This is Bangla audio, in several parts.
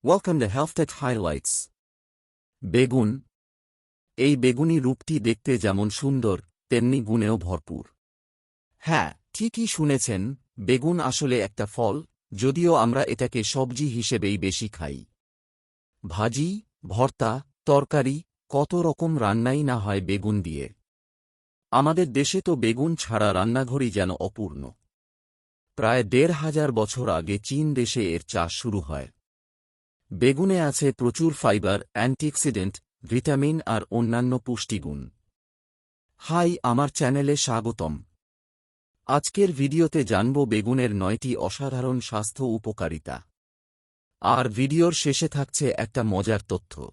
Welcome to Health Tech Highlights. বেগুন। এই বেগুনি রূপটি দেখতে যেমন সুন্দর, তেমনি গুণেও ভরপুর। হ্যাঁ, ঠিকই শুনেছেন, বেগুন আসলে একটা ফল, যদিও আমরা এটাকে সবজি হিসেবেই বেশি খাই। ভাজি, ভর্তা, তরকারি, কত রকম রান্নাই না হয় বেগুন দিয়ে। আমাদের দেশে তো বেগুন ছাড়া রান্নাঘরই যেন অপূর্ণ। প্রায় ১৫০০ বছর আগে চীন দেশে এর চাষ শুরু হয়। বেগুনে আছে প্রচুর ফাইবার, অ্যান্টিঅক্সিডেন্ট, ভিটামিন আর অন্যান্য পুষ্টিগুণ। হাই, আমার চ্যানেলে স্বাগতম। আজকের ভিডিওতে জানব বেগুনের ৯টি অসাধারণ স্বাস্থ্য উপকারিতা। আর ভিডিওর শেষে থাকছে একটা মজার তথ্য।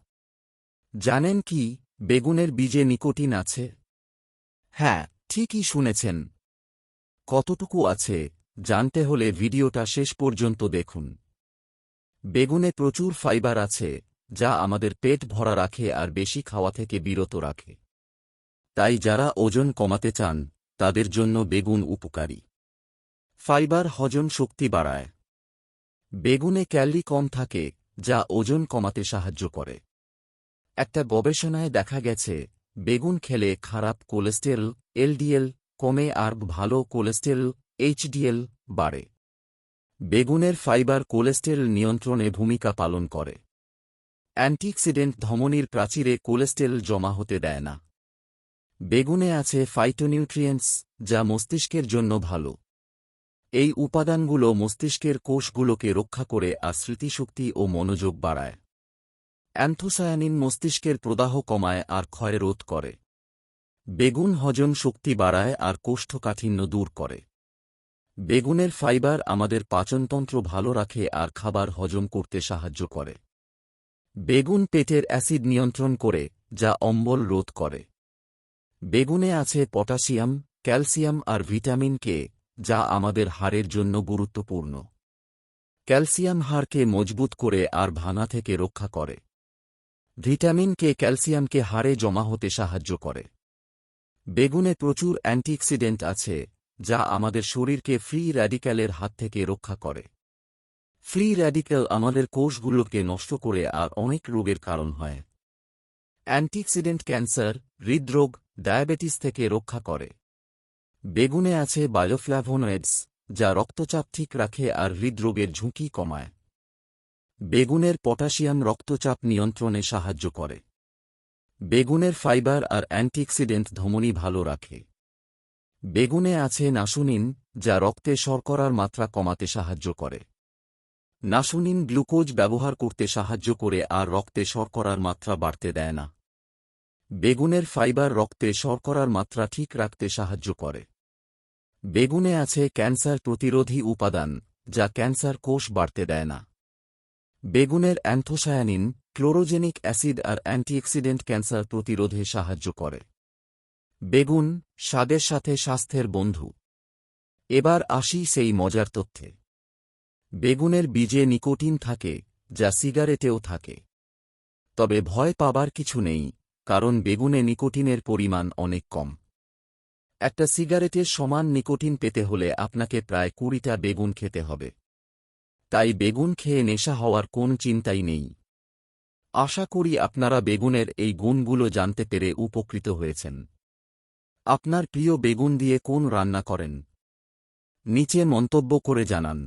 জানেন কি, বেগুনের বীজে নিকোটিন আছে? হ্যাঁ, ঠিকই শুনেছেন। কতটুকু আছে, জানতে হলে ভিডিওটা শেষ পর্যন্ত দেখুন। বেগুনে প্রচুর ফাইবার আছে, যা আমাদের পেট ভরা রাখে আর বেশি খাওয়া থেকে বিরত রাখে। তাই যারা ওজন কমাতে চান, তাদের জন্য বেগুন উপকারী। ফাইবার হজম শক্তি বাড়ায়। বেগুনে ক্যালরি কম থাকে, যা ওজন কমাতে সাহায্য করে। একটা গবেষণায় দেখা গেছে, বেগুন খেলে খারাপ কোলেস্টেরল এলডিএল কমে আর ভালো কোলেস্টেরল এইচডিএল বাড়ে। বেগুনের ফাইবার কোলেস্টেরল নিয়ন্ত্রণে ভূমিকা পালন করে। অ্যান্টিঅক্সিডেন্ট ধমনীর প্রাচীরে কোলেস্টেরল জমা হতে দেয় না। বেগুনে আছে ফাইটোনিউট্রিয়েন্টস, যা মস্তিষ্কের জন্য ভালো। এই উপাদানগুলো মস্তিষ্কের কোষগুলোকে রক্ষা করে আর স্মৃতিশক্তি ও মনোযোগ বাড়ায়। অ্যান্থোসায়ানিন মস্তিষ্কের প্রদাহ কমায় আর ক্ষয় রোধ করে। বেগুন হজম শক্তি বাড়ায় আর কোষ্ঠকাঠিন্য দূর করে। বেগুনের ফাইবার আমাদের পাচনতন্ত্র ভালো রাখে আর খাবার হজম করতে সাহায্য করে। বেগুন পেটের অ্যাসিড নিয়ন্ত্রণ করে, যা অম্বল রোধ করে। বেগুনে আছে পটাশিয়াম, ক্যালসিয়াম আর ভিটামিন কে, যা আমাদের হাড়ের জন্য গুরুত্বপূর্ণ। ক্যালসিয়াম হাড়কে মজবুত করে আর ভাঙা থেকে রক্ষা করে। ভিটামিন কে ক্যালসিয়ামকে হাড়ে জমা হতে সাহায্য করে। বেগুনে প্রচুর অ্যান্টিঅক্সিডেন্ট আছে, যা আমাদের শরীরকে ফ্রি র্যাডিক্যালের হাত থেকে রক্ষা করে। ফ্রি র্যাডিক্যাল আমাদের কোষগুলোকে নষ্ট করে আর অনেক রোগের কারণ হয়। অ্যান্টিঅক্সিডেন্ট ক্যান্সার, হৃদরোগ, ডায়াবেটিস থেকে রক্ষা করে। বেগুনে আছে বায়োফ্ল্যাভোনয়েডস, যা রক্তচাপ ঠিক রাখে আর হৃদরোগের ঝুঁকি কমায়। বেগুনের পটাশিয়াম রক্তচাপ নিয়ন্ত্রণে সাহায্য করে। বেগুনের ফাইবার আর অ্যান্টিঅক্সিডেন্ট ধমনী ভালো রাখে। বেগুনে আছে নাসুনিন, যা রক্তে শর্করার মাত্রা কমাতে সাহায্য করে। নাসুনিন গ্লুকোজ ব্যবহার করতে সাহায্য করে আর রক্তে শর্করার মাত্রা বাড়তে দেয় না। বেগুনের ফাইবার রক্তে শর্করার মাত্রা ঠিক রাখতে সাহায্য করে। বেগুনে আছে ক্যান্সার প্রতিরোধী উপাদান, যা ক্যান্সার কোষ বাড়তে দেয় না। বেগুনের অ্যান্থোসায়ানিন, ক্লোরোজেনিক অ্যাসিড আর অ্যান্টিঅক্সিডেন্ট ক্যান্সার প্রতিরোধে সাহায্য করে। বেগুন, স্বাদের সাথে স্বাস্থ্যের বন্ধু। এবার আসি সেই মজার তথ্যে। বেগুনের বীজে নিকোটিন থাকে, যা সিগারেটেও থাকে। তবে ভয় পাবার কিছু নেই, কারণ বেগুনে নিকোটিনের পরিমাণ অনেক কম। একটা সিগারেটের সমান নিকোটিন পেতে হলে আপনাকে প্রায় ২০টা বেগুন খেতে হবে। তাই বেগুন খেয়ে নেশা হওয়ার কোন চিন্তাই নেই। আশা করি আপনারা বেগুনের এই গুণগুলো জানতে পেরে উপকৃত হয়েছেন। আপনার প্রিয় বেগুন দিয়ে কোন রান্না করেন? নিচে মন্তব্য করে জানান।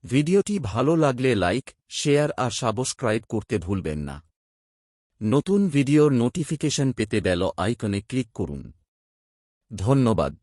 ভিডিওটি ভালো লাগলে লাইক, শেয়ার আর সাবস্ক্রাইব করতে ভুলবেন না। নতুন ভিডিওর নোটিফিকেশন পেতে বেল আইকনে ক্লিক করুন। ধন্যবাদ।